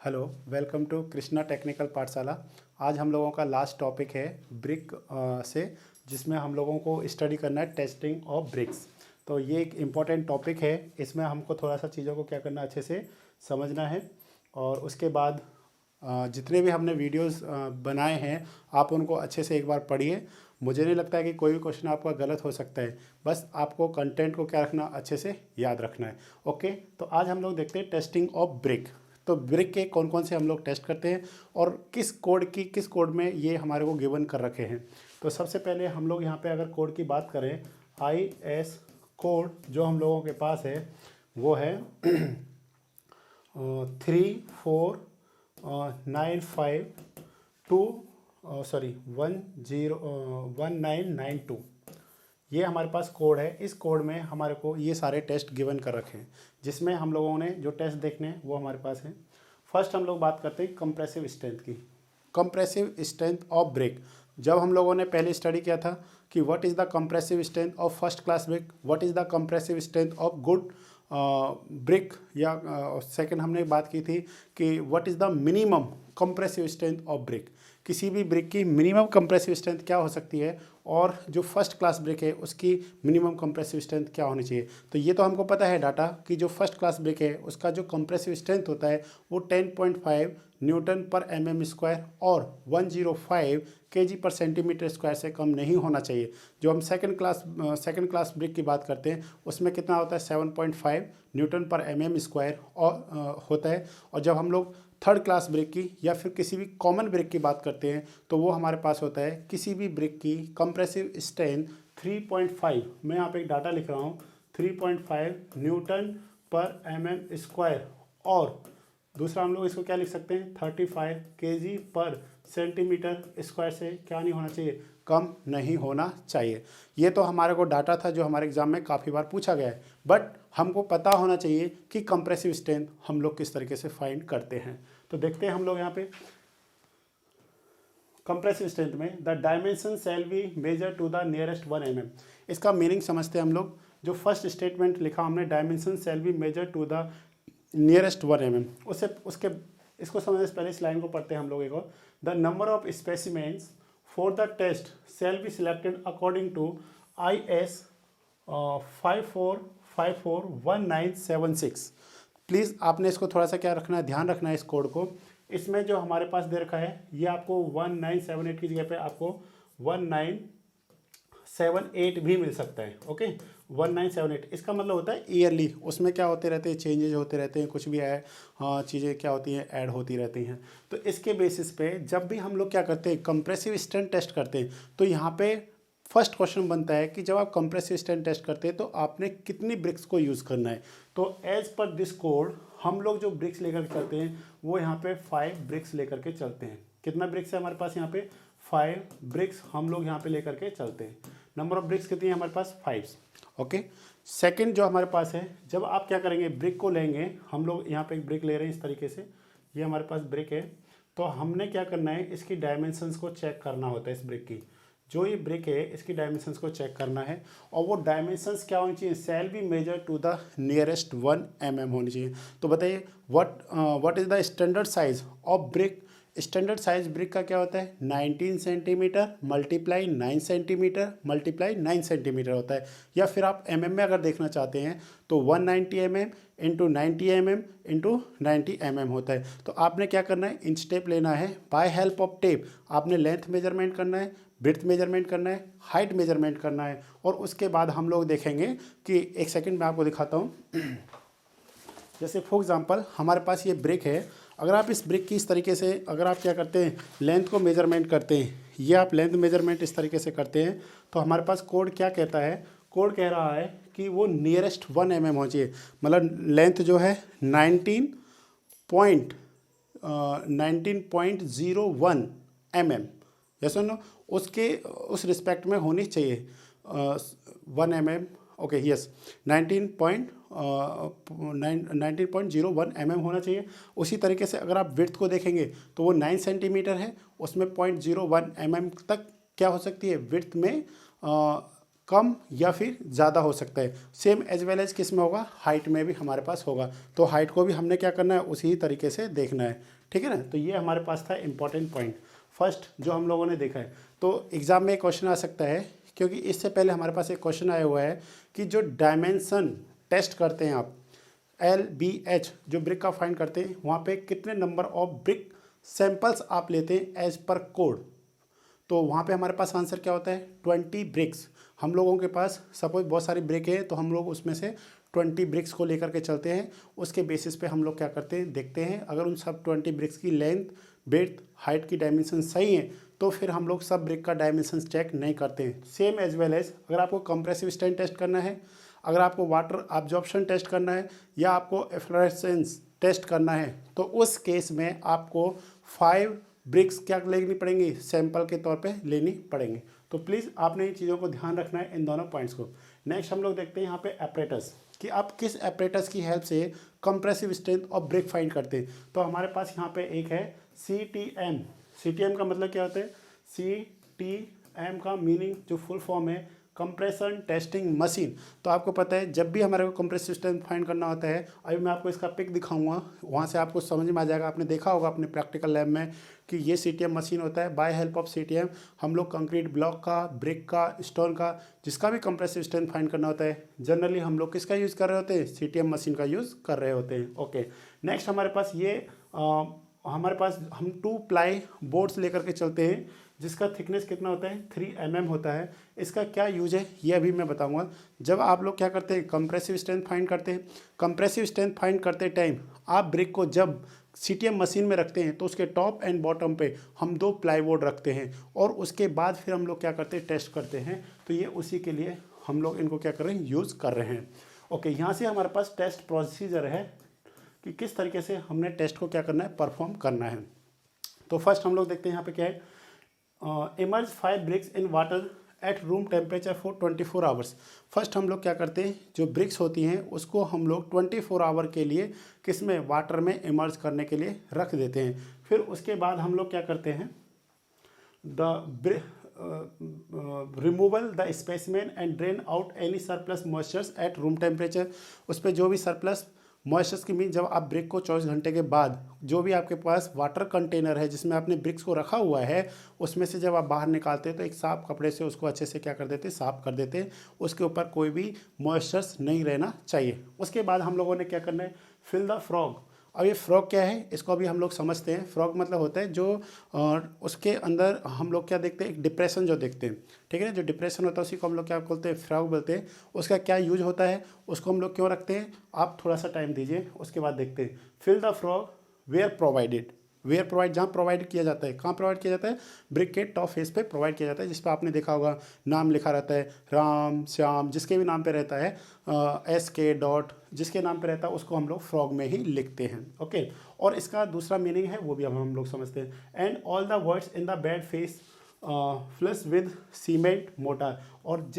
Hello, welcome to Krishna technical Pathshala. आज हम लोगों का लास्ट टॉपिक है ब्रिक से, जिसमें हम लोगों को स्टडी करना है टेस्टिंग ऑफ ब्रिक्स। तो ये एक इम्पॉर्टेंट टॉपिक है। इसमें हमको थोड़ा सा चीज़ों को क्या करना, अच्छे से समझना है। और उसके बाद जितने भी हमने वीडियोस बनाए हैं, आप उनको अच्छे से एक बार पढ़िए। मुझे नहीं लगता है कि कोई भी क्वेश्चन आपका गलत हो सकता है। बस आपको कंटेंट को क्या रखना, अच्छे से याद रखना है। ओके, तो आज हम लोग देखते हैं टेस्टिंग ऑफ ब्रिक। तो ब्रिक के कौन कौन से हम लोग टेस्ट करते हैं और किस कोड में ये हमारे को गिवन कर रखे हैं। तो सबसे पहले हम लोग यहाँ पे अगर कोड की बात करें, IS कोड जो हम लोगों के पास है वो है 1992। ये हमारे पास कोड है। इस कोड में हमारे को ये सारे टेस्ट गिवन कर रखे हैं, जिसमें हम लोगों ने जो टेस्ट देखने हैं वो हमारे पास है। फर्स्ट हम लोग बात करते हैं कंप्रेसिव स्ट्रेंथ की। कंप्रेसिव स्ट्रेंथ ऑफ ब्रिक, जब हम लोगों ने पहले स्टडी किया था कि what is the compressive strength of first class brick, what is the compressive strength of good brick, या सेकंड हमने बात की थी कि what is the minimum compressive strength of brick. किसी भी ब्रिक की मिनिमम कंप्रेसिव स्ट्रेंथ क्या हो सकती है, और जो फर्स्ट क्लास ब्रिक है उसकी मिनिमम कंप्रेसिव स्ट्रेंथ क्या होनी चाहिए। तो ये तो हमको पता है डाटा कि जो फर्स्ट क्लास ब्रिक है उसका जो कंप्रेसिव स्ट्रेंथ होता है वो 10.5 न्यूटन पर mm स्क्वायर और 105 kg पर सेंटीमीटर स्क्वायर से कम नहीं होना चाहिए। जो हम सेकंड क्लास ब्रिक की बात करते हैं उसमें कितना होता है, 7.5 न्यूटन पर mm स्क्वायर और होता है। और जब हम लोग थर्ड क्लास ब्रिक की या फिर किसी भी कॉमन ब्रिक की बात करते हैं तो वो हमारे पास होता है किसी भी ब्रिक की कंप्रेसिव स्ट्रेंथ 3.5, मैं यहाँ पे एक डाटा लिख रहा हूँ, 3.5 न्यूटन पर mm स्क्वायर, और दूसरा हम लोग इसको क्या लिख सकते हैं, 35 kg पर सेंटीमीटर स्क्वायर से क्या नहीं होना चाहिए, कम नहीं होना चाहिए। ये तो हमारे को डाटा था जो हमारे एग्जाम में काफ़ी बार पूछा गया है, बट हमको पता होना चाहिए कि कंप्रेसिव स्ट्रेंथ हम लोग किस तरीके से फाइंड करते हैं। तो देखते हैं हम लोग यहाँ पे कंप्रेसिव स्ट्रेंथ में, the dimension shall be measure to the nearest 1 mm। इसका मीनिंग समझते हैं हम लोग। जो फर्स्ट स्टेटमेंट लिखा हमने, dimension shall be measure to the nearest 1 mm, उसके इसको समझने से पहले इस लाइन को पढ़ते हैं हम लोग एक और। The number of specimens for the test shall be selected according to IS 54541976। Please आपने इसको थोड़ा सा क्या रखना है, ध्यान रखना है इस कोड को। इसमें जो हमारे पास दे रखा है ये आपको 1978 की जगह पे आपको 1978 भी मिल सकता है। ओके, 1978 इसका मतलब होता है ईयरली। उसमें क्या होते रहते हैं, चेंजेज होते रहते हैं, कुछ भी है, हाँ चीज़ें क्या होती हैं, ऐड होती रहती हैं। तो इसके बेसिस पे जब भी हम लोग क्या करते हैं, कंप्रेसिव स्ट्रेंथ टेस्ट करते हैं, तो यहाँ पे फर्स्ट क्वेश्चन बनता है कि जब आप कंप्रेसिव स्ट्रेंथ टेस्ट करते हैं तो आपने कितनी ब्रिक्स को यूज़ करना है। तो एज पर दिस कोड हम लोग जो ब्रिक्स लेकर के चलते हैं वो यहाँ पे 5 ब्रिक्स लेकर के चलते हैं। कितना ब्रिक्स है हमारे पास यहाँ पे, 5 ब्रिक्स हम लोग यहाँ पे लेकर के चलते हैं। नंबर ऑफ ब्रिक्स कितनी है हमारे पास, 5। ओके, सेकंड जो हमारे पास है, जब आप क्या करेंगे, ब्रिक को लेंगे, हम लोग यहाँ पे एक ब्रिक ले रहे हैं इस तरीके से, ये हमारे पास ब्रिक है। तो हमने क्या करना है, इसकी डायमेंशंस को चेक करना होता है। इस ब्रिक की जो ये ब्रिक है इसकी डायमेंशंस को चेक करना है, और वो डायमेंशंस क्या होनी चाहिए, shall be measure to the nearest 1 mm होनी चाहिए। तो बताइए what is the standard size of brick. Standard size brick का क्या होता है, 19 centimetre multiply 9 centimetre multiply 9 centimetre होता है। या फिर आप mm में अगर देखना चाहते हैं तो 190 mm into 90 mm into 90 mm होता है। तो आपने क्या करना है, इन स्टेप लेना है। बाय हेल्प ऑफ टेप आपने लेंथ मेजरमेंट करना है, ब्रेड्थ मेजरमेंट करना है, हाइट मेजरमेंट करना है, और उसके बाद हम लोग देखेंगे कि एक सेकंड में आपको दिखाता हूँ। जैसे फॉर एग्जांपल हमारे पास ये ब्रिक है, अगर आप इस ब्रिक की इस तरीके से अगर आप क्या करते हैं, लेंथ को मेजरमेंट करते हैं, ये आप लेंथ मेजरमेंट इस तरीके से करते हैं, तो हमारे पास कोड क्या कहता है, कोड कह रहा है कि वो नियरेस्ट 1 mm होना चाहिए। मतलब लेंथ जो है 19.01 mm, जैसे नो उसके उस रिस्पेक्ट में होनी चाहिए 1 mm। ओके यस, 19.01 mm होना चाहिए। उसी तरीके से अगर आप विड्थ को देखेंगे तो वो 9 सेंटीमीटर है, उसमें 0.01 mm तक क्या हो सकती है, विड्थ में कम या फिर ज़्यादा हो सकता है। सेम एज वेल एज किस में होगा, हाइट में भी हमारे पास होगा। तो हाइट को भी हमने क्या करना है, उसी तरीके से देखना है, ठीक है ना। तो ये हमारे पास था इंपॉर्टेंट पॉइंट फर्स्ट जो हम लोगों ने देखा है। तो एग्ज़ाम में क्वेश्चन आ सकता है, क्योंकि इससे पहले हमारे पास एक क्वेश्चन आया हुआ है कि जो डायमेंशन टेस्ट करते हैं आप, LBH जो ब्रिक का फाइंड करते हैं, वहाँ पे कितने नंबर ऑफ ब्रिक सैंपल्स आप लेते हैं एज पर कोड। तो वहाँ पे हमारे पास आंसर क्या होता है, 20 ब्रिक्स। हम लोगों के पास सपोज बहुत सारी ब्रिक है, तो हम लोग उसमें से 20 ब्रिक्स को लेकर के चलते हैं। उसके बेसिस पे हम लोग क्या करते हैं, देखते हैं अगर उन सब 20 ब्रिक्स की लेंथ, ब्रेड्थ, हाइट की डायमेंशन सही है, तो फिर हम लोग सब ब्रिक का डायमेंशन चेक नहीं करते हैं। सेम एज वेल एज अगर आपको कंप्रेसिव स्ट्रेंथ टेस्ट करना है, अगर आपको वाटर एब्जॉर्प्शन टेस्ट करना है, या आपको एफ्लोरेसेंस टेस्ट करना है, तो उस केस में आपको 5 ब्रिक्स क्या लेनी पड़ेंगी, सैंपल के तौर पे लेनी पड़ेंगी। तो प्लीज़ आपने इन चीज़ों को ध्यान रखना है, इन दोनों पॉइंट्स को। नेक्स्ट हम लोग देखते हैं यहाँ पे एपरेटस, कि आप किस एपरेटस की हेल्प से compressive strength of brick find करते हैं। तो हमारे पास यहाँ पे एक है CTM। CTM का मतलब क्या होता है, CTM का मीनिंग जो फुल फॉर्म है कंप्रेशन टेस्टिंग मशीन। तो आपको पता है जब भी हमारे को कंप्रेसिव स्ट्रेंथ फाइंड करना होता है, अभी मैं आपको इसका पिक दिखाऊंगा, वहाँ से आपको समझ में आ जाएगा। आपने देखा होगा अपने प्रैक्टिकल लैब में कि ये CTM मशीन होता है। बाय हेल्प ऑफ CTM हम लोग कंक्रीट ब्लॉक का, ब्रिक का, स्टोन का, जिसका भी कंप्रेसिव स्ट्रेंथ फाइंड करना होता है, जनरली हम लोग किसका यूज़ कर रहे होते हैं, CTM मशीन का यूज़ कर रहे होते हैं। ओके, नेक्स्ट हमारे पास हमारे पास हम 2 प्लाई बोर्ड्स लेकर के चलते हैं, जिसका थिकनेस कितना होता है, 3 mm होता है। इसका क्या यूज है ये अभी मैं बताऊंगा। जब आप लोग क्या करते हैं, कंप्रेसिव स्ट्रेंथ फाइंड करते हैं, कंप्रेसिव स्ट्रेंथ फाइंड करते टाइम आप ब्रिक को जब CTM मशीन में रखते हैं, तो उसके टॉप एंड बॉटम पे हम 2 प्लाईवुड रखते हैं, और उसके बाद फिर हम लोग क्या करते हैं, टेस्ट करते हैं। तो ये उसी के लिए हम लोग इनको क्या कर रहे हैं, यूज़ कर रहे हैं। ओके, यहाँ से हमारे पास टेस्ट प्रोसीजर है कि किस तरीके से हमने टेस्ट को क्या करना है, परफॉर्म करना है। तो फर्स्ट हम लोग देखते हैं यहाँ पे क्या है, emerge 5 BRICS in water at room temperature for 24 hours. First हम लोग क्या करते हैं, जो ब्रिक्स होती हैं उसको हम लोग 24 आवर के लिए किस में, वाटर में इमर्ज करने के लिए रख देते हैं। फिर उसके बाद हम लोग क्या करते हैं, removal the specimen and drain out any surplus moistures at room temperature. उस पर जो भी सरप्लस मॉइस्चर्स की मीन, जब आप ब्रिक को 24 घंटे के बाद जो भी आपके पास वाटर कंटेनर है जिसमें आपने ब्रिक्स को रखा हुआ है, उसमें से जब आप बाहर निकालते हैं तो एक साफ कपड़े से उसको अच्छे से क्या कर देते, साफ कर देते हैं। उसके ऊपर कोई भी मॉइस्चर्स नहीं रहना चाहिए। उसके बाद हम लोगों ने क्या करना है, फिल द फ्रॉग। अब ये फ्रॉग क्या है, इसको अभी हम लोग समझते हैं। फ्रॉग मतलब होता है जो उसके अंदर हम लोग क्या देखते हैं, एक डिप्रेशन जो देखते हैं, ठीक है ना। जो डिप्रेशन होता है उसी को हम लोग क्या बोलते हैं, फ्रॉग बोलते हैं। उसका क्या यूज होता है, उसको हम लोग क्यों रखते हैं, आप थोड़ा सा टाइम दीजिए, उसके बाद देखते हैं। Fill the frog where provided. Where provide, जहाँ प्रोवाइड किया जाता है, कहाँ प्रोवाइड किया जाता है, ब्रिक के टॉप फेस पे प्रोवाइड किया जाता है, जिस पर आपने देखा होगा नाम लिखा रहता है, राम, श्याम, जिसके भी नाम पे रहता है, SK डॉट जिसके नाम पे रहता है, उसको हम लोग फ्रॉग में ही लिखते हैं। ओके, और इसका दूसरा मीनिंग है वो भी अब हम लोग समझते हैं। And all the words in the bed face flush with cement motor. और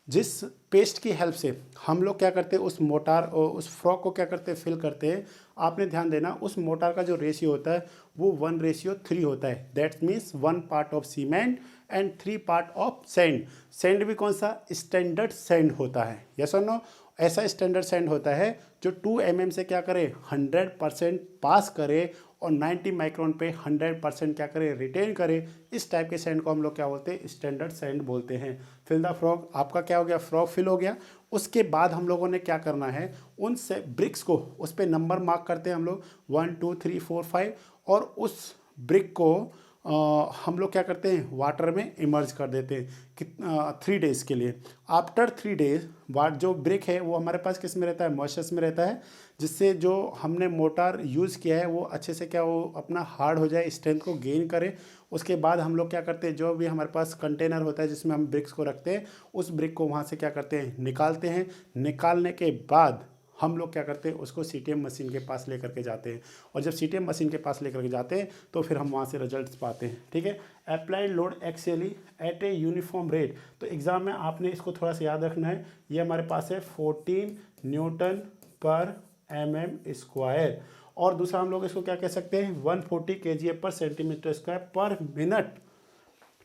जिस पेस्ट की हेल्प से हम लोग क्या करते हैं, उस मोटार और उस फ्रॉक को क्या करते हैं, फिल करते हैं। आपने ध्यान देना, उस मोटार का जो रेशियो होता है वो 1:3 होता है। That means 1 part of cement and 3 part of sand. Sand भी कौन सा, स्टैंडर्ड सैंड होता है, यस और नो। ऐसा स्टैंडर्ड सैंड होता है जो 2 mm से क्या करे, 100% पास करे, और 90 माइक्रोन पे 100% क्या करे, रिटेन करे। इस टाइप के सैंड को हम लोग क्या बोलते हैं, स्टैंडर्ड सैंड बोलते हैं। फिल द फ्रॉग, आपका क्या हो गया, फ्रॉग फिल हो गया। उसके बाद हम लोगों ने क्या करना है, उन से ब्रिक्स को उस पर नंबर मार्क करते हैं हम लोग 1 2 3 4 5, और उस ब्रिक को हम लोग क्या करते हैं, वाटर में इमर्ज कर देते हैं 3 डेज़ के लिए। आफ्टर 3 डेज बाद जो ब्रिक है वो हमारे पास किस में रहता है, मॉइस्चर्स में रहता है, जिससे जो हमने मोटार यूज़ किया है वो अच्छे से क्या, वो अपना हार्ड हो जाए, स्ट्रेंथ को गेन करे। उसके बाद हम लोग क्या करते हैं, जो भी हमारे पास कंटेनर होता है जिसमें हम ब्रिक्स को रखते हैं, उस ब्रिक को वहाँ से क्या करते हैं, निकालते हैं। निकालने के बाद हम लोग क्या करते हैं, उसको CTM मशीन के पास लेकर के जाते हैं, और जब CTM मशीन के पास लेकर के जाते हैं तो फिर हम वहाँ से रिजल्ट्स पाते हैं, ठीक है। Applied load actually eight a uniform rate. तो एग्ज़ाम में आपने इसको थोड़ा सा याद रखना है। ये हमारे पास है 14 न्यूटन पर mm², और दूसरा हम लोग इसको क्या कह सकते हैं, 140 kgf पर सेंटीमीटर स्क्वायर पर minute,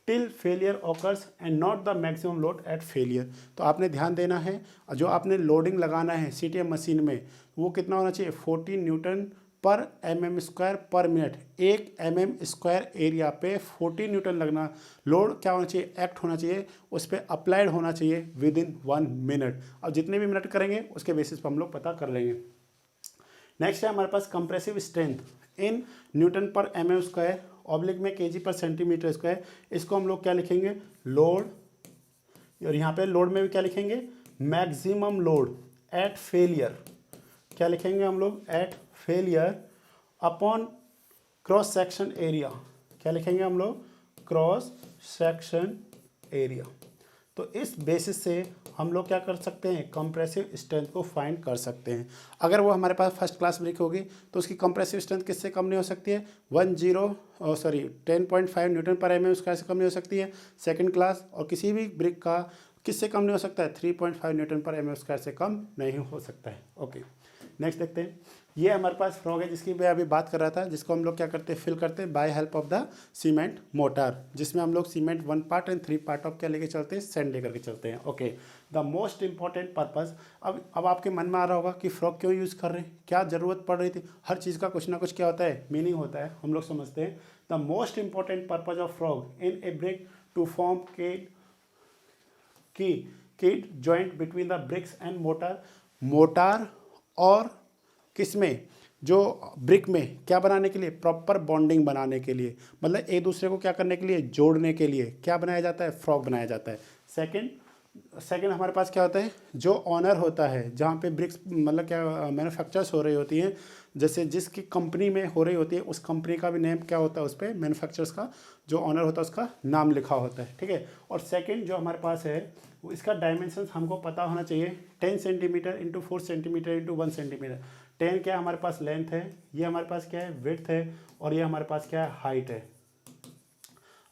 till failure occurs and not the maximum load at failure. तो आपने ध्यान देना है, जो आपने लोडिंग लगाना है CTM मशीन में वो कितना होना चाहिए, 14 न्यूटन पर mm² पर मिनट। 1 mm² एरिया पे 14 न्यूटन लगना, लोड क्या होना चाहिए, एक्ट होना चाहिए, उस पर अप्लाइड होना चाहिए विद इन 1 मिनट। अब जितने भी मिनट करेंगे उसके बेसिस पर हम लोग पता कर लेंगे। नेक्स्ट है हमारे पास कंप्रेसिव स्ट्रेंथ इन न्यूटन पर mm² ऑब्लिक में kg पर सेंटीमीटर स्क्वायर। इसको हम लोग क्या लिखेंगे, लोड, और यहाँ पे लोड में भी क्या लिखेंगे, मैक्सिमम लोड एट फेलियर। क्या लिखेंगे हम लोग, at failure upon cross section area. क्या लिखेंगे हम लोग, क्रॉस सेक्शन एरिया। तो इस बेसिस से हम लोग क्या कर सकते हैं, कंप्रेसिव स्ट्रेंथ को फाइंड कर सकते हैं। अगर वो हमारे पास फर्स्ट क्लास ब्रिक होगी तो उसकी कंप्रेसिव स्ट्रेंथ किससे कम नहीं हो सकती है, 10.5 न्यूटन पर mm² से कम नहीं हो सकती है सेकंड क्लास। और किसी भी ब्रिक का किससे कम नहीं हो सकता है, 3.5 न्यूटन पर mm² से कम नहीं हो सकता है। ओके, नेक्स्ट देखते हैं। ये हमारे पास फ्रॉग है जिसकी मैं अभी बात कर रहा था, जिसको हम लोग क्या करते हैं, फिल करते हैं by help of the cement mortar, जिसमें हम लोग सीमेंट 1 पार्ट एंड 3 पार्ट ऑफ क्या लेके चलते हैं, सैंड लेकर के चलते हैं। Okay, the most important purpose. अब आपके मन में आ रहा होगा कि फ्रॉग क्यों यूज़ कर रहे हैं, क्या ज़रूरत पड़ रही थी। हर चीज़ का कुछ ना कुछ क्या होता है, मीनिंग होता है, हम लोग समझते हैं। The most important purpose of frog in a brick to form key joint between the bricks and mortar. Mortar और किसमें, जो ब्रिक में क्या बनाने के लिए, प्रॉपर बॉन्डिंग बनाने के लिए, मतलब एक दूसरे को क्या करने के लिए, जोड़ने के लिए क्या बनाया जाता है, फ्रॉग बनाया जाता है। सेकंड हमारे पास क्या होता है, जो ऑनर होता है, जहाँ पे ब्रिक्स मतलब क्या मैन्युफैक्चर्स हो रही होती हैं, जैसे जिसकी कंपनी में हो रही होती है उस कंपनी का भी नेम क्या होता है, उस पर मैन्युफैक्चरर्स का जो ऑनर होता है उसका नाम लिखा होता है, ठीक है। और सेकंड जो हमारे पास है वो इसका डायमेंशंस हमको पता होना चाहिए, 10 centimetre into 4 centimetre into 1 centimetre. 10 क्या हमारे पास लेंथ है, ये हमारे पास क्या है विड्थ है, और ये हमारे पास क्या है हाइट है।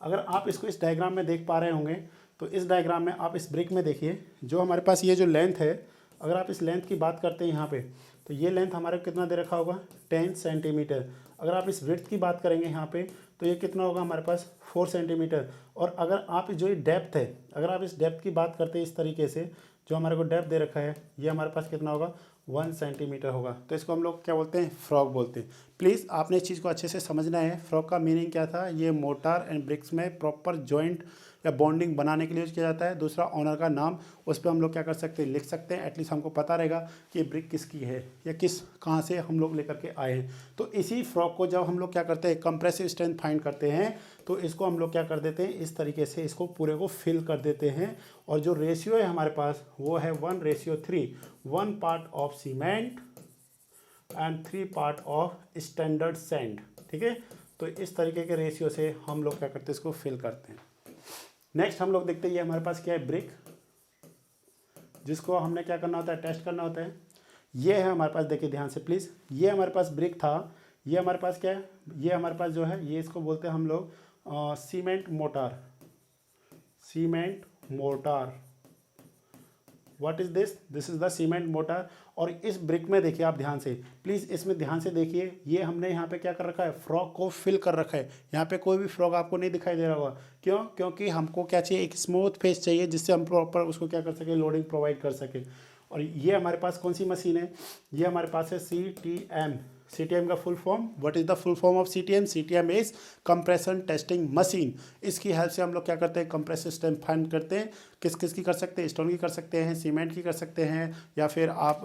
अगर आप इसको इस डायग्राम में देख पा रहे होंगे तो इस डायग्राम में आप इस ब्रिक में देखिए, जो हमारे पास ये जो लेंथ है, अगर आप इस लेंथ की बात करते हैं यहाँ पे, तो ये लेंथ हमारे कितना दे रखा होगा, 10 सेंटीमीटर। अगर आप इस विड्थ की बात करेंगे यहाँ पे तो ये कितना होगा हमारे पास 4 सेंटीमीटर। और अगर आप जो ये डेप्थ है, अगर आप इस डेप्थ की बात करते हैं इस तरीके से, जो हमारे को डेप्थ दे रखा है, ये हमारे पास कितना होगा, 1 सेंटीमीटर होगा। तो इसको हम लोग क्या बोलते हैं, फ्रॉग बोलते हैं। प्लीज़ आपने इस चीज़ को अच्छे से समझना है। फ्रॉग का मीनिंग क्या था, ये मोटार एंड ब्रिक्स में प्रॉपर जॉइंट या बॉन्डिंग बनाने के लिए यूज़ किया जाता है। दूसरा ऑनर का नाम, उस पर हम लोग क्या कर सकते हैं, लिख सकते हैं। एटलीस्ट हमको पता रहेगा कि ब्रिक किसकी है या कहाँ से हम लोग लेकर के आए हैं। तो इसी फ्रॉग को जब हम लोग क्या करते हैं, कंप्रेसिव स्ट्रेंथ फाइंड करते हैं, तो इसको हम लोग क्या कर देते हैं, इस तरीके से इसको पूरे को फिल कर देते हैं। और जो रेशियो है हमारे पास वो है 1:3, 1 part of cement and 3 part of standard sand, ठीक है। तो इस तरीके के रेशियो से हम लोग क्या करते हैं, इसको फिल करते हैं। नेक्स्ट हम लोग देखते हैं, ये हमारे पास क्या है, ब्रिक, जिसको हमने क्या करना होता है, टेस्ट करना होता है। ये है हमारे पास, देखिए ध्यान से प्लीज़, ये हमारे पास ब्रिक था, ये हमारे पास क्या है, ये हमारे पास जो है, ये इसको बोलते हैं हम लोग cement motor. Cement motor, what is this, this is the cement motor. और इस ब्रिक में देखिए आप ध्यान से, प्लीज़ इसमें ध्यान से देखिए, ये हमने यहाँ पे क्या कर रखा है, फ्रॉग को फिल कर रखा है। यहाँ पे कोई भी फ्रॉग आपको नहीं दिखाई दे रहा होगा, क्यों, क्योंकि हमको क्या चाहिए, एक स्मूथ फेस चाहिए, जिससे हम प्रॉपर उसको क्या कर सके, लोडिंग प्रोवाइड कर सके। और ये हमारे पास कौन सी मशीन है, ये हमारे पास है CTM। CTM का full form, what is the full form of CTM? CTM is compression testing machine. इसकी हेल्प से हम लोग क्या करते हैं, कंप्रेसिव स्ट्रेंथ फाइंड करते हैं। किस किस की कर सकते हैं, स्टोन की कर सकते हैं, सीमेंट की कर सकते हैं, या फिर आप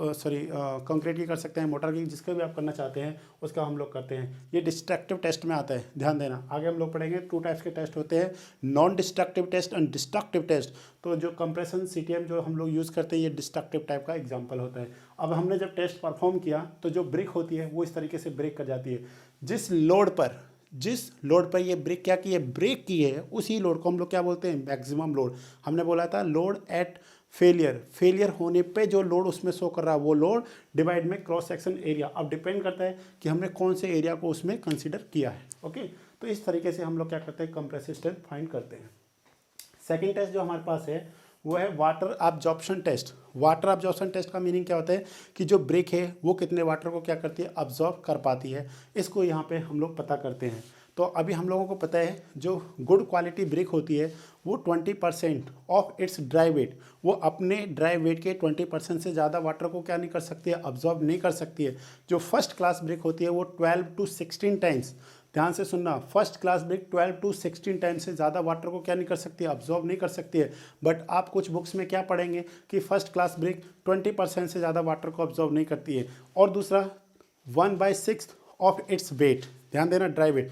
कंक्रीट की कर सकते हैं, मोटर की, जिसका भी आप करना चाहते हैं उसका हम लोग करते हैं। ये डिस्ट्रक्टिव टेस्ट में आता है, ध्यान देना। आगे हम लोग पढ़ेंगे 2 टाइप्स के टेस्ट होते हैं, non destructive test and destructive test. तो जो कंप्रेशन CTM जो हम लोग यूज़ करते हैं, ये डिस्ट्रक्टिव टाइप का एग्जाम्पल होता है। अब हमने जब टेस्ट परफॉर्म किया तो जो ब्रिक होती है वो इस तरीके से ब्रेक कर जाती है। जिस लोड पर ये ब्रेक क्या की है, ब्रेक की है, उसी लोड को हम लोग क्या बोलते हैं, मैक्सिमम लोड। हमने बोला था लोड एट फेलियर होने पे जो लोड उसमें शो कर रहा है वो लोड डिवाइड में क्रॉस सेक्शन एरिया। अब डिपेंड करता है कि हमने कौन से एरिया को उसमें कंसीडर किया है। ओके, तो इस तरीके से हम लोग क्या करते हैं, कंप्रेसिव स्ट्रेंथ फाइंड करते हैं। सेकेंड टेस्ट जो हमारे पास है वो है water absorption test. Water absorption test का मीनिंग क्या होता है कि जो ब्रिक है वो कितने वाटर को क्या करती है, अब्जॉर्ब कर पाती है। इसको यहाँ पे हम लोग पता करते हैं। तो तो अभी हम लोगों को पता है जो गुड क्वालिटी ब्रिक होती है वो 20% ऑफ इट्स ड्राई वेट, वो अपने ड्राई वेट के 20% से ज़्यादा वाटर को क्या नहीं कर सकती है, अब्जॉर्ब नहीं कर सकती है। जो फर्स्ट क्लास ब्रिक होती है वो 12 to 16 टाइम्स, ध्यान से सुनना, first class brick 12 to 16 times से ज़्यादा वाटर को क्या नहीं कर सकती है, अब्जॉर्ब नहीं कर सकती है। बट आप कुछ बुक्स में क्या पढ़ेंगे कि फर्स्ट क्लास ब्रिक 20% से ज़्यादा वाटर को अब्जॉर्ब नहीं करती है। और दूसरा 1/6 ऑफ इट्स वेट, ध्यान देना, ड्राई वेट,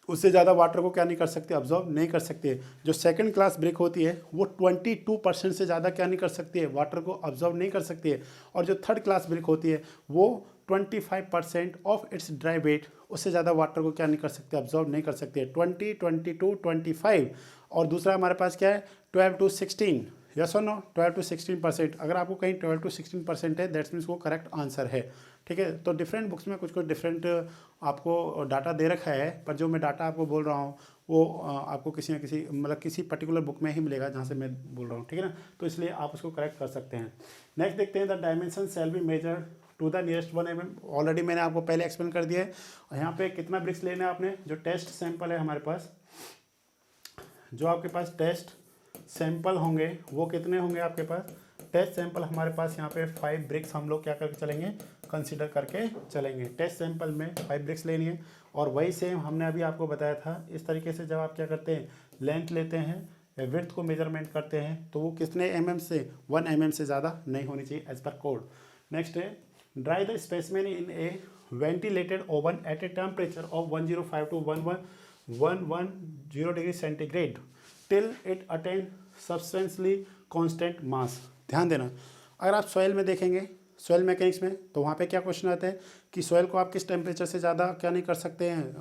उससे ज़्यादा वाटर को क्या नहीं कर सकती, अब्जॉर्ब नहीं कर सकती है। जो सेकंड क्लास ब्रिक होती है वो 22% से ज़्यादा क्या नहीं कर सकती है, वाटर को अब्जॉर्ब नहीं कर सकती है। और जो थर्ड क्लास ब्रिक होती है वो 25% ऑफ इट्स ड्राई वेट, उससे ज़्यादा वाटर को क्या नहीं कर सकते, अब्जॉर्ब नहीं कर सकती है। 20, 22, 25। और दूसरा हमारे पास क्या है 12 to 16, यस और नो, 12 to 16%। अगर आपको कहीं 12 to 16% है दैट्स मीन्स वो करेक्ट आंसर है, ठीक है। तो डिफरेंट बुक्स में कुछ कुछ डिफरेंट आपको डाटा दे रखा है, पर जो मैं डाटा आपको बोल रहा हूँ वो आपको किसी न किसी मतलब किसी पर्टिकुलर बुक में ही मिलेगा जहाँ से मैं बोल रहा हूँ, ठीक है ना। तो इसलिए आप उसको करेक्ट कर सकते हैं। नेक्स्ट देखते हैं, the dimension shall be measured to the nearest 1 mm। Already मैंने आपको पहले एक्सप्लेन कर दिया है। और यहाँ पे कितना ब्रिक्स लेना है आपने, जो टेस्ट सैंपल है हमारे पास, जो आपके पास टेस्ट सैंपल होंगे वो कितने होंगे आपके पास, टेस्ट सैंपल हमारे पास यहाँ पे 5 ब्रिक्स हम लोग क्या करके चलेंगे, कंसीडर करके चलेंगे। टेस्ट सैंपल में 5 ब्रिक्स लेनी है। और वही सेम हमने अभी आपको बताया था, इस तरीके से जब आप क्या करते हैं, लेंथ लेते हैं या विड्थ को मेजरमेंट करते हैं तो वो कितने mm से, 1 mm से ज़्यादा नहीं होनी चाहिए एज पर कोड। नेक्स्ट है, dry the specimen in a ventilated oven at a temperature of 105 to 110 degree centigrade till it attain substantially constant mass. ध्यान देना, अगर आप सॉइल में देखेंगे, सॉइल मैकेनिक्स में, तो वहाँ पे क्या क्वेश्चन आता है कि सॉइल को आप किस टेम्परेचर से ज़्यादा क्या नहीं कर सकते हैं,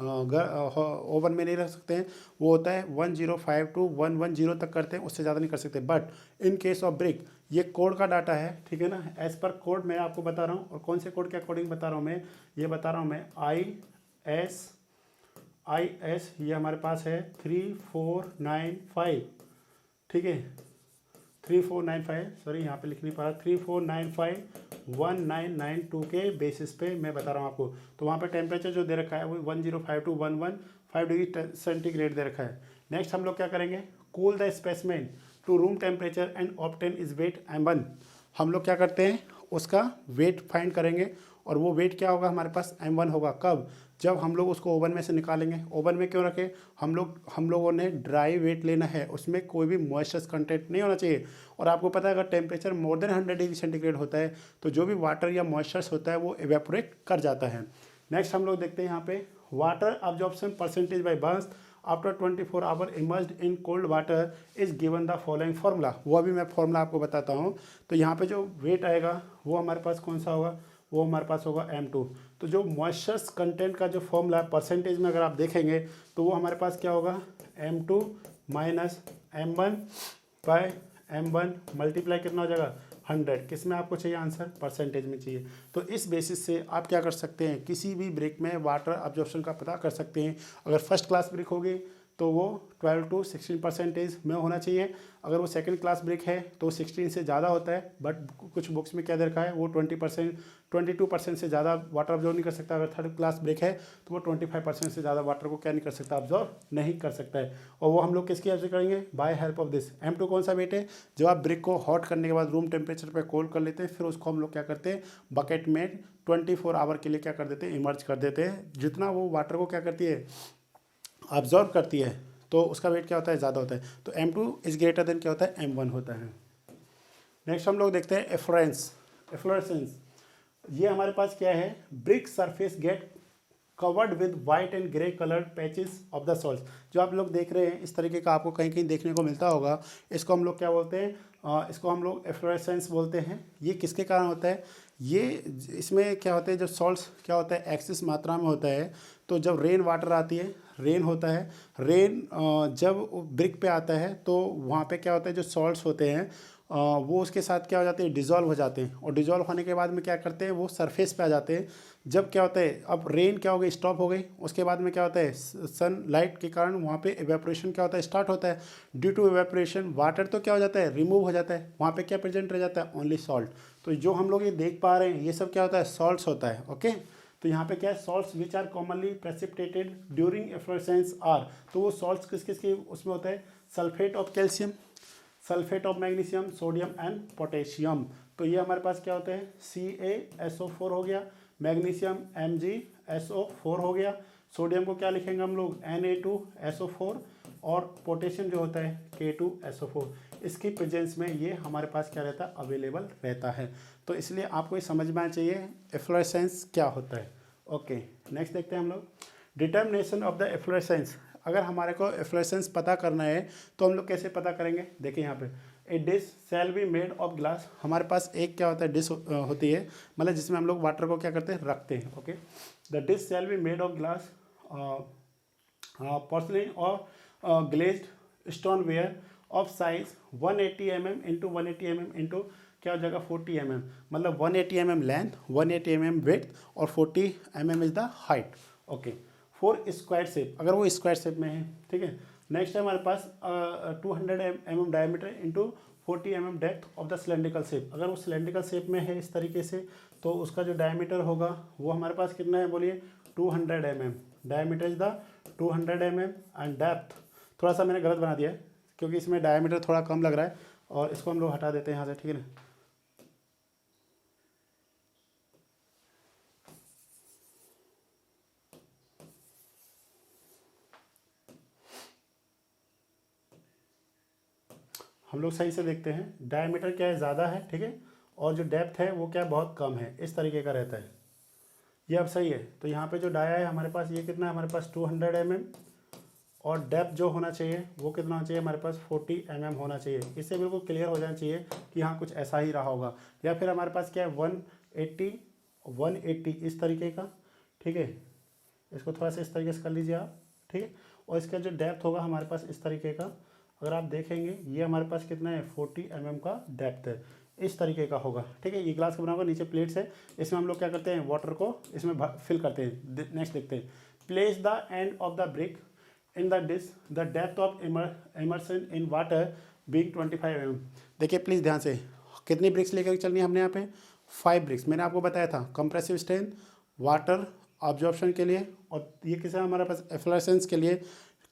ओवन में नहीं रख सकते हैं। वो होता है 105 to 110 तक करते हैं, उससे ज़्यादा नहीं कर सकते। But in case of brick, ये कोड का डाटा है, ठीक है ना, एज पर कोड मैं आपको बता रहा हूँ। और कौन से कोड के अकॉर्डिंग बता रहा हूँ मैं, ये बता रहा हूँ मैं IS, ये हमारे पास है 3495, ठीक है, 3495, सॉरी यहाँ पे लिख नहीं पा रहा, 34951992 के बेसिस पे मैं बता रहा हूँ आपको। तो वहाँ पे टेम्परेचर जो दे रखा है वो 105 to 115 डिग्री सेंटीग्रेड दे रखा है। नेक्स्ट हम लोग क्या करेंगे, cool the specimen to room temperature and obtain its weight M1। हम लोग क्या करते हैं, उसका वेट फाइंड करेंगे और वो वेट क्या होगा हमारे पास, M1 होगा। कब, जब हम लोग उसको ओवन में से निकालेंगे। ओवन में क्यों रखें, हम लोगों ने ड्राई वेट लेना है, उसमें कोई भी मॉइस्चर कंटेंट नहीं होना चाहिए। और आपको पता है अगर temperature more than 100 degree centigrade होता है तो जो भी वाटर या मॉइस्चर्स होता है वो इवेपोरेट कर जाता है। नेक्स्ट हम लोग देखते हैं यहाँ पे, water absorption percentage by burst after 24 hour immersed in cold water is given the following formula. वो अभी मैं फार्मूला आपको बताता हूँ। तो यहाँ पे जो वेट आएगा वो हमारे पास कौन सा होगा, वो हमारे पास होगा M2। तो जो मॉइस्चर्स कंटेंट का जो फॉर्मूला है परसेंटेज में अगर आप देखेंगे तो वो हमारे पास क्या होगा, M2 माइनस M1 मल्टीप्लाई कितना हो जाएगा, 100। किस में आपको चाहिए आंसर, परसेंटेज में चाहिए। तो इस बेसिस से आप क्या कर सकते हैं, किसी भी ब्रिक में वाटर अब्जॉर्प्शन का पता कर सकते हैं। अगर फर्स्ट क्लास ब्रिक होगी तो वो 12 to 16% में होना चाहिए। अगर वो सेकंड क्लास ब्रिक है तो 16 से ज़्यादा होता है। बट कुछ बुक्स में क्या दे रखा है, वो 22% से ज़्यादा वाटर अब्जॉर्व नहीं कर सकता। अगर थर्ड क्लास ब्रिक है तो वो 25% से ज़्यादा वाटर को क्या नहीं कर सकता, अब्जॉर्व नहीं कर सकता है। और वो हम लोग किसकी हेल्प से करेंगे, by help of this. M2 कौन सा वेट है, जब आप ब्रिक को हॉट करने के बाद रूम टेम्परेचर पर कोल्ड कर लेते हैं, फिर उसको हम लोग क्या करते हैं, बकेट में 24 आवर के लिए क्या कर देते हैं, इमर्ज कर देते हैं। जितना वो वाटर को क्या करती है, अब्जॉर्ब करती है, तो उसका वेट क्या होता है, ज़्यादा होता है। तो M2 इज ग्रेटर देन क्या होता है, M1 होता है। नेक्स्ट हम लोग देखते हैं एफ्लोरेसेंस। ये हमारे पास क्या है, brick surface get covered with white and grey coloured patches of the salt. जो आप लोग देख रहे हैं इस तरीके का आपको कहीं कहीं देखने को मिलता होगा, इसको हम लोग क्या बोलते हैं, इसको हम लोग एफ्लोरेसेंस बोलते हैं। ये किसके कारण होता है, ये इसमें क्या होता है, जो सॉल्ट्स क्या होता है एक्सेस मात्रा में होता है। तो जब रेन वाटर आती है, रेन होता है, रेन जब ब्रिक पे आता है तो वहाँ पे क्या होता है, जो सॉल्ट्स होते हैं वो उसके साथ क्या हो जाते हैं, डिज़ोल्व हो जाते हैं। और डिज़ोल्व होने के बाद में क्या करते हैं, वो सरफेस पे आ जाते हैं। जब क्या होता है, अब रेन क्या हो गई, स्टॉप हो गई, उसके बाद में क्या होता है, सनलाइट के कारण वहाँ पे इवेपोरेशन क्या होता है, स्टार्ट होता है। ड्यू टू इवेपोरेशन वाटर तो क्या हो जाता है, रिमूव हो जाता है। वहाँ पे क्या प्रेजेंट रह जाता है, ओनली सॉल्ट। तो जो हम लोग ये देख पा रहे हैं ये सब क्या होता है, सॉल्ट्स होता है। ओके, तो यहाँ पे क्या है, salts which are commonly precipitated during efflorescence are, तो वो सॉल्ट्स किस किस के उसमें होता है, sulphate of calcium, sulphate of magnesium, sodium and potassium. तो ये हमारे पास क्या होता है, CaSO4 हो गया, मैग्नीशियम MgSO4 हो गया, सोडियम को क्या लिखेंगे हम लोग, Na2SO4, और पोटेशियम जो होता है K2SO4। इसकी प्रेजेंस में ये हमारे पास क्या रहता है, अवेलेबल रहता है। तो इसलिए आपको ये समझ में आना चाहिए एफ्लोरेसेंस क्या होता है। ओके, नेक्स्ट देखते हैं हम लोग, डिटर्मिनेशन ऑफ द एफ्लोरेसेंस। अगर हमारे को एफ्लोरेसेंस पता करना है तो हम लोग कैसे पता करेंगे, देखिए यहाँ पे, a dish shall be made of glass. हमारे पास एक क्या होता है, डिश होती है, मतलब जिसमें हम लोग वाटर को क्या करते हैं, रखते हैं। Okay, the dish shall be made of glass, porcelain और glazed stoneware of size 180 mm into 180 mm into क्या हो जाएगा 40 mm, मतलब 180 mm लेंथ, 180 mm विड्थ और 40 mm is the height. Okay, for square shape, अगर वो स्क्वायर शेप में है, ठीक है। नेक्स्ट है हमारे पास 200 mm diameter into 40 mm depth of the cylindrical shape. अगर वो सिलेंड्रिकल शेप में है इस तरीके से, तो उसका जो डायमीटर होगा वो हमारे पास कितना है, बोलिए 200 mm। Diameter is the 200 mm and depth, थोड़ा सा मैंने गलत बना दिया है क्योंकि इसमें डायमीटर थोड़ा कम लग रहा है, और इसको हम लोग हटा देते हैं यहाँ से, ठीक है ना। हम लोग सही से देखते हैं, डायमीटर क्या है, ज़्यादा है, ठीक है, और जो डेप्थ है वो क्या है, बहुत कम है, इस तरीके का रहता है। ये अब सही है। तो यहाँ पे जो डाया है हमारे पास, ये कितना है हमारे पास 200 mm, और डेप्थ जो होना चाहिए वो कितना होना चाहिए हमारे पास 40 mm होना चाहिए। इससे बिल्कुल क्लियर हो जाना चाहिए कि हाँ कुछ ऐसा ही रहा होगा। या फिर हमारे पास क्या है 180 इस तरीके का, ठीक है, इसको थोड़ा सा इस तरीके से कर लीजिए आप, ठीक है। और इसका जो डेप्थ होगा हमारे पास इस तरीके का, अगर आप देखेंगे ये हमारे पास कितना है 40 mm का डेप्थ है, इस तरीके का होगा, ठीक है। ये ग्लास का बना होगा, नीचे प्लेट्स है, इसमें हम लोग क्या करते हैं, वाटर को इसमें फिल करते हैं। नेक्स्ट देखते हैं, place the end of the brick in the dish, the depth of immersion in water being 25 mm। देखिए प्लीज़ ध्यान से, कितनी ब्रिक्स लेकर चलनी है हमने यहाँ पे, 5 ब्रिक्स। मैंने आपको बताया था कंप्रेसिव स्ट्रेंथ, वाटर ऑब्जॉर्प्शन के लिए, और ये किसे हमारे पास एफ्लोरेसेंस के लिए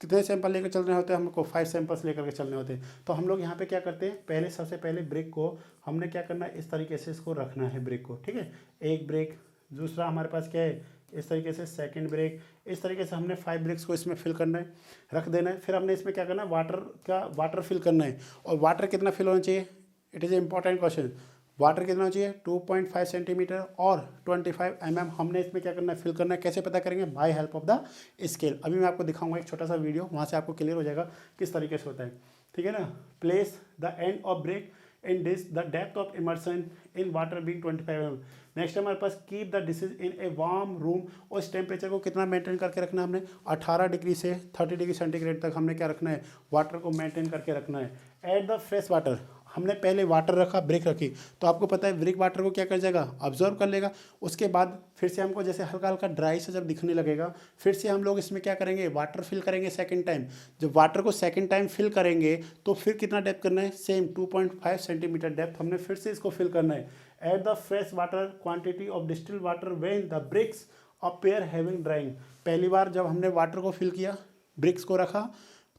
कितने सैंपल लेकर चल रहे होते हैं, हमको 5 सैंपल्स लेकर के चलने होते हैं। तो हम लोग यहाँ पे क्या करते हैं, पहले सबसे पहले ब्रिक को हमने क्या करना है, इस तरीके से इसको रखना है ब्रिक को, ठीक है। एक ब्रिक, दूसरा हमारे पास क्या है इस तरीके से सेकंड ब्रिक, इस तरीके से हमने 5 ब्रिक्स को इसमें फिल करना है, रख देना है। फिर हमने इसमें क्या करना है, वाटर फिल करना है। और वाटर कितना फिल होना चाहिए, it is a important question. Water कितना चाहिए 2.5 सेंटीमीटर और 25 mm हमने इसमें क्या करना है, फिल करना है। कैसे पता करेंगे, by help of the scale. अभी मैं आपको दिखाऊंगा एक छोटा सा वीडियो, वहाँ से आपको क्लियर हो जाएगा किस तरीके से होता है, ठीक है ना। Place the end of brick in dish, the depth of immersion in water being 25 mm। Next हमारे पास keep the dishes in a warm room, और इस टेम्परेचर को कितना मेंटेन करके रखना है हमने, 18 डिग्री से 30 डिग्री सेंटीग्रेड तक हमने क्या रखना है, वाटर को मेंटेन करके रखना है। ऐड द फ्रेश वाटर, हमने पहले वाटर रखा, ब्रिक रखी, तो आपको पता है ब्रिक वाटर को क्या कर जाएगा, अब्जॉर्व कर लेगा। उसके बाद फिर से हमको जैसे हल्का हल्का ड्राई से जब दिखने लगेगा, फिर से हम लोग इसमें क्या करेंगे, वाटर फिल करेंगे सेकंड टाइम। जब वाटर को सेकंड टाइम फिल करेंगे तो फिर कितना डेप्थ करना है, सेम 2.5 सेंटीमीटर डेप्थ हमने फिर से इसको फिल करना है। At the fresh water quantity of distil water when the bricks appear having drying. पहली बार जब हमने वाटर को फिल किया, ब्रिक्स को रखा,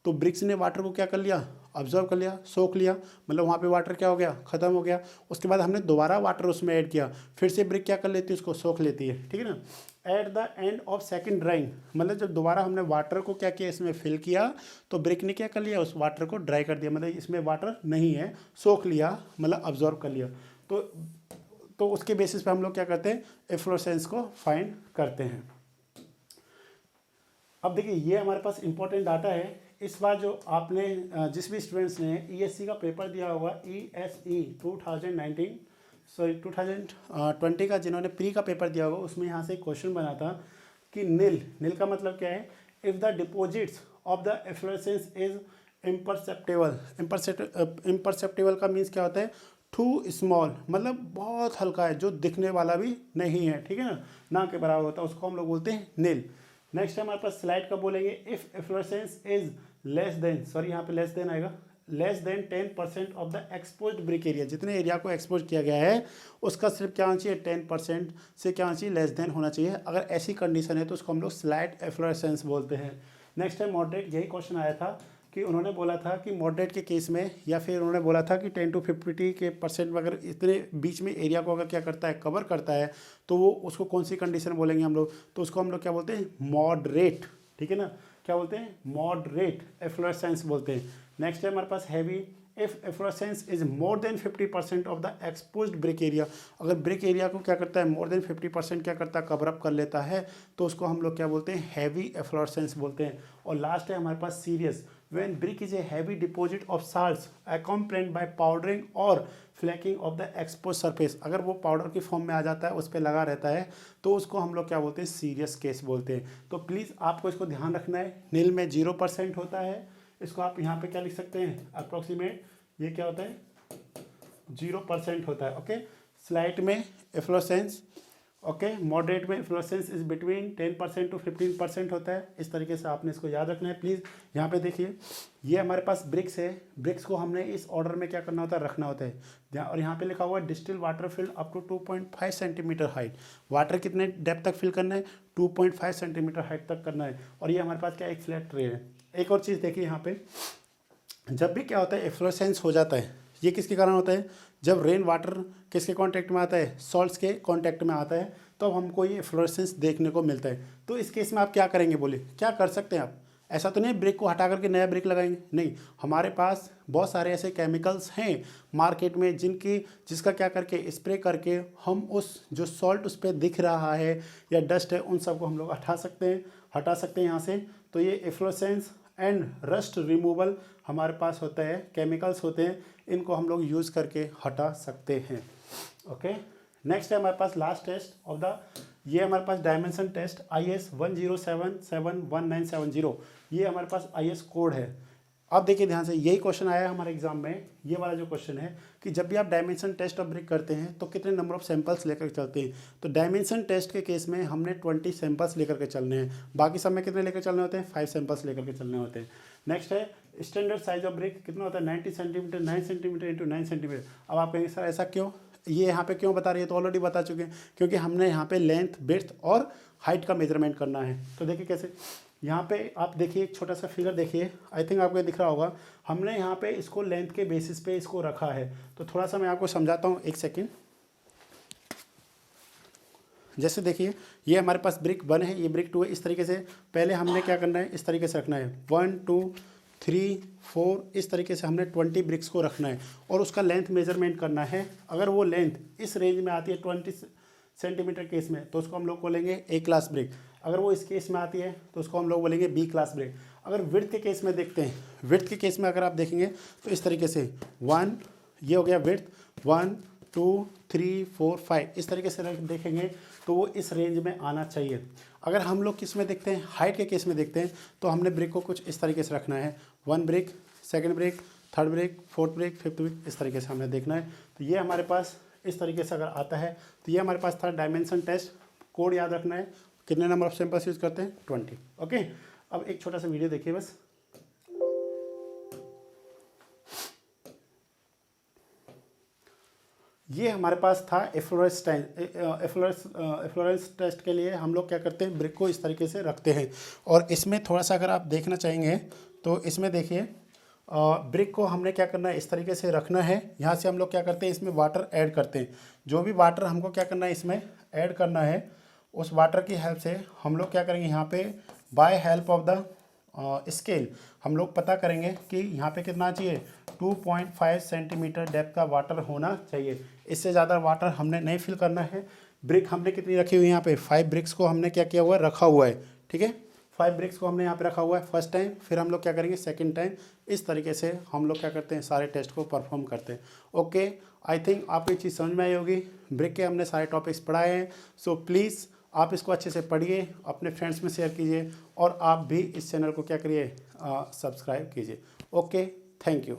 तो ब्रिक्स ने वाटर को क्या कर लिया, ऑब्जर्व कर लिया, सोख लिया, मतलब वहाँ पे वाटर क्या हो गया, ख़त्म हो गया। उसके बाद हमने दोबारा वाटर उसमें ऐड किया, फिर से ब्रिक क्या कर लेती है, उसको सोख लेती है, ठीक है ना। At the end of second drawing, मतलब जब दोबारा हमने वाटर को क्या किया, इसमें फिल किया, तो ब्रिक ने क्या कर लिया, उस वाटर को ड्राई कर दिया, मतलब इसमें वाटर नहीं है, सोख लिया, मतलब ऑब्जर्व कर लिया। तो उसके बेसिस पे हम लोग क्या करते हैं, एफ्लोरेसेंस को फाइंड करते हैं। अब देखिए ये हमारे पास इंपॉर्टेंट डाटा है। इस बार जो आपने जिस भी स्टूडेंट्स ने ESC का पेपर दिया होगा, ESE 2020 का, जिन्होंने प्री का पेपर दिया होगा, उसमें यहाँ से क्वेश्चन बना था कि नील का मतलब क्या है, if the deposits of the efflorescence is imperceptible. Imperceptible का मीन्स क्या होता है, टू स्मॉल, मतलब बहुत हल्का है, जो दिखने वाला भी नहीं है, ठीक है ना के बराबर होता है, उसको हम लोग बोलते हैं नील। नेक्स्ट हमारे पास स्लाइड का बोलेंगे, if efflorescence is less than, sorry यहाँ पे लेस देन आएगा, less than 10% of the exposed brick area, जितने एरिया को एक्सपोज किया गया है उसका सिर्फ क्या होना चाहिए, 10% से क्या होना चाहिए, लेस देन होना चाहिए। अगर ऐसी कंडीशन है तो उसको हम लोग स्लाइट एफ्लोरेसेंस बोलते हैं। नेक्स्ट है मॉडरेट, यही क्वेश्चन आया था कि उन्होंने बोला था कि मॉडरेट के केस में, या फिर उन्होंने बोला था कि 10 to 50 के परसेंट में अगर इतने बीच में एरिया को अगर क्या करता है, कवर करता है, तो वो उसको कौन सी कंडीशन बोलेंगे हम लोग, तो उसको हम लोग क्या बोलते हैं, मॉडरेट। ठीक है ना, क्या बोलते हैं, मॉडरेट एफ्लोरेसेंस बोलते हैं। नेक्स्ट है हमारे पास heavy, if efflorescence is more than 50% of the exposed brick area, अगर ब्रिक एरिया को क्या करता है, मोर देन 50% क्या करता है, कवर अप कर लेता है, तो उसको हम लोग क्या बोलते हैं, हैवी एफ्लोरेसेंस बोलते हैं। और लास्ट है हमारे पास serious, when brick is a heavy deposit of salts accompanied by powdering और फ्लैकिंग ऑफ द एक्सपोज सरफेस, अगर वो पाउडर की फॉर्म में आ जाता है, उस पर लगा रहता है, तो उसको हम लोग क्या बोलते हैं, सीरियस केस बोलते हैं। तो प्लीज़ आपको इसको ध्यान रखना है, नील में 0% होता है, इसको आप यहाँ पे क्या लिख सकते हैं, अप्रोक्सीमेट, ये क्या होता है, 0% होता है। ओके, स्लाइट में एफ्लोरेसेंस, ओके, मॉडरेट में फ्लोरेसेंस इज बिटवीन 10% to 15% होता है। इस तरीके से आपने इसको याद रखना है। प्लीज़ यहाँ पे देखिए, ये हमारे पास ब्रिक्स है, ब्रिक्स को हमने इस ऑर्डर में क्या करना होता है, रखना होता है। और यहाँ पे लिखा हुआ है distil water fill up to 2.5 centimetre height, water कितने डेप्थ तक फिल करना है, 2.5 सेंटीमीटर हाइट तक करना है। और ये हमारे पास क्या, एक फ्लैट ट्रे है। एक और चीज़ देखिए यहाँ पे, जब भी क्या होता है, एफ्लोरेसेंस हो जाता है, ये किसके कारण होता है, जब रेन वाटर किसके कांटेक्ट में आता है, सॉल्ट्स के कांटेक्ट में आता है, तो हमको ये फ्लोरेसेंस देखने को मिलता है। तो इस केस में आप क्या करेंगे, बोले क्या कर सकते हैं आप, ऐसा तो नहीं ब्रिक को हटा करके नया ब्रिक लगाएंगे, नहीं, हमारे पास बहुत सारे ऐसे केमिकल्स हैं मार्केट में जिसका क्या करके स्प्रे करके हम उस जो सॉल्ट उस पर दिख रहा है या डस्ट है, उन सबको हम लोग हटा सकते हैं यहाँ से। तो ये एफ्लोरेसेंस एंड रस्ट रिमूवल हमारे पास होता है, केमिकल्स होते हैं, इनको हम लोग यूज़ करके हटा सकते हैं। ओके, नेक्स्ट है हमारे पास लास्ट टेस्ट ऑफ द, ये हमारे पास डायमेंशन टेस्ट IS 10771970, ये हमारे पास IS कोड है। अब देखिए ध्यान से, यही क्वेश्चन आया है हमारे एग्जाम में, ये वाला जो क्वेश्चन है कि जब भी आप डायमेंशन टेस्ट ऑफ ब्रिक करते हैं तो कितने नंबर ऑफ सैंपल्स लेकर चलते हैं। तो डायमेंशन टेस्ट के केस में हमने 20 सैंपल्स लेकर के चलने हैं, बाकी सब में कितने लेकर चलने होते हैं, 5 सैंपल्स लेकर के चलने होते हैं। नेक्स्ट है स्टैंडर्ड साइज ऑफ ब्रिक कितना होता है, 90 सेंटीमीटर, 9 सेंटीमीटर इंटू 9 सेंटीमीटर। अब आप कहेंगे सर ऐसा क्यों, ये यहाँ पे क्यों बता रही है, तो ऑलरेडी बता चुके हैं, क्योंकि हमने यहाँ पे लेंथ, विड्थ और हाइट का मेजरमेंट करना है। तो देखिए कैसे, यहाँ पे आप देखिए एक छोटा सा फिगर देखिए, आई थिंक आपको दिख रहा होगा, हमने यहाँ पे इसको लेंथ के बेसिस पे इसको रखा है। तो थोड़ा सा मैं आपको समझाता हूँ, एक सेकेंड। जैसे देखिए, ये हमारे पास ब्रिक 1 है, ये ब्रिक 2 है, इस तरीके से पहले हमने क्या करना है, इस तरीके से रखना है, 1 2 3 4, इस तरीके से हमने 20 ब्रिक्स को रखना है और उसका लेंथ मेजरमेंट करना है। अगर वो लेंथ इस रेंज में आती है 20 सेंटीमीटर केस में, तो उसको हम लोग बोलेंगे A क्लास ब्रिक। अगर वो इस केस में आती है तो उसको हम लोग बोलेंगे B क्लास ब्रिक। अगर विड्थ के केस में देखते हैं, विड्थ के केस में अगर आप देखेंगे तो इस तरीके से 1, ये हो गया विड्थ, 1 2 3 4 5, इस तरीके से देखेंगे तो वो इस रेंज में आना चाहिए। अगर हम लोग किस में देखते हैं, हाइट के केस में देखते हैं, तो हमने ब्रिक को कुछ इस तरीके से रखना है, 1 brick, 2nd brick, 3rd brick, 4th brick, 5th brick, इस तरीके से हमने देखना है। तो ये हमारे पास इस तरीके से अगर आता है, तो ये हमारे पास था डायमेंशन टेस्ट। कोड याद रखना है, कितने नंबर ऑफ सैंपल्स यूज़ करते हैं, 20। ओके, अब एक छोटा सा वीडियो देखिए बस। ये हमारे पास था एफ्लोरेंस टेस्ट के लिए हम लोग क्या करते हैं, ब्रिक को इस तरीके से रखते हैं। और इसमें थोड़ा सा अगर आप देखना चाहेंगे तो इसमें देखिए, ब्रिक को हमने क्या करना है, इस तरीके से रखना है। यहाँ से हम लोग क्या करते हैं, इसमें वाटर ऐड करते हैं। जो भी वाटर हमको क्या करना है, इसमें ऐड करना है, उस वाटर की हेल्प से हम लोग क्या करेंगे, यहाँ पे by help of the scale हम लोग पता करेंगे कि यहाँ पे कितना चाहिए, 2.5 सेंटीमीटर डेप्थ का वाटर होना चाहिए। इससे ज़्यादा वाटर हमने नहीं फिल करना है। ब्रिक हमने कितनी रखी हुई है, यहाँ पे 5 ब्रिक्स को हमने क्या किया हुआ है, रखा हुआ है। ठीक है, 5 ब्रिक्स को हमने यहाँ पे रखा हुआ है फर्स्ट टाइम, फिर हम लोग क्या करेंगे सेकंड टाइम। इस तरीके से हम लोग क्या करते हैं, सारे टेस्ट को परफॉर्म करते हैं। ओके, आई थिंक आपको ये चीज़ समझ में आई होगी। ब्रिक के हमने सारे टॉपिक्स पढ़ाए हैं, सो प्लीज़ आप इसको अच्छे से पढ़िए, अपने फ्रेंड्स में शेयर कीजिए और आप भी इस चैनल को क्या करिए, सब्सक्राइब कीजिए। Okay, thank you.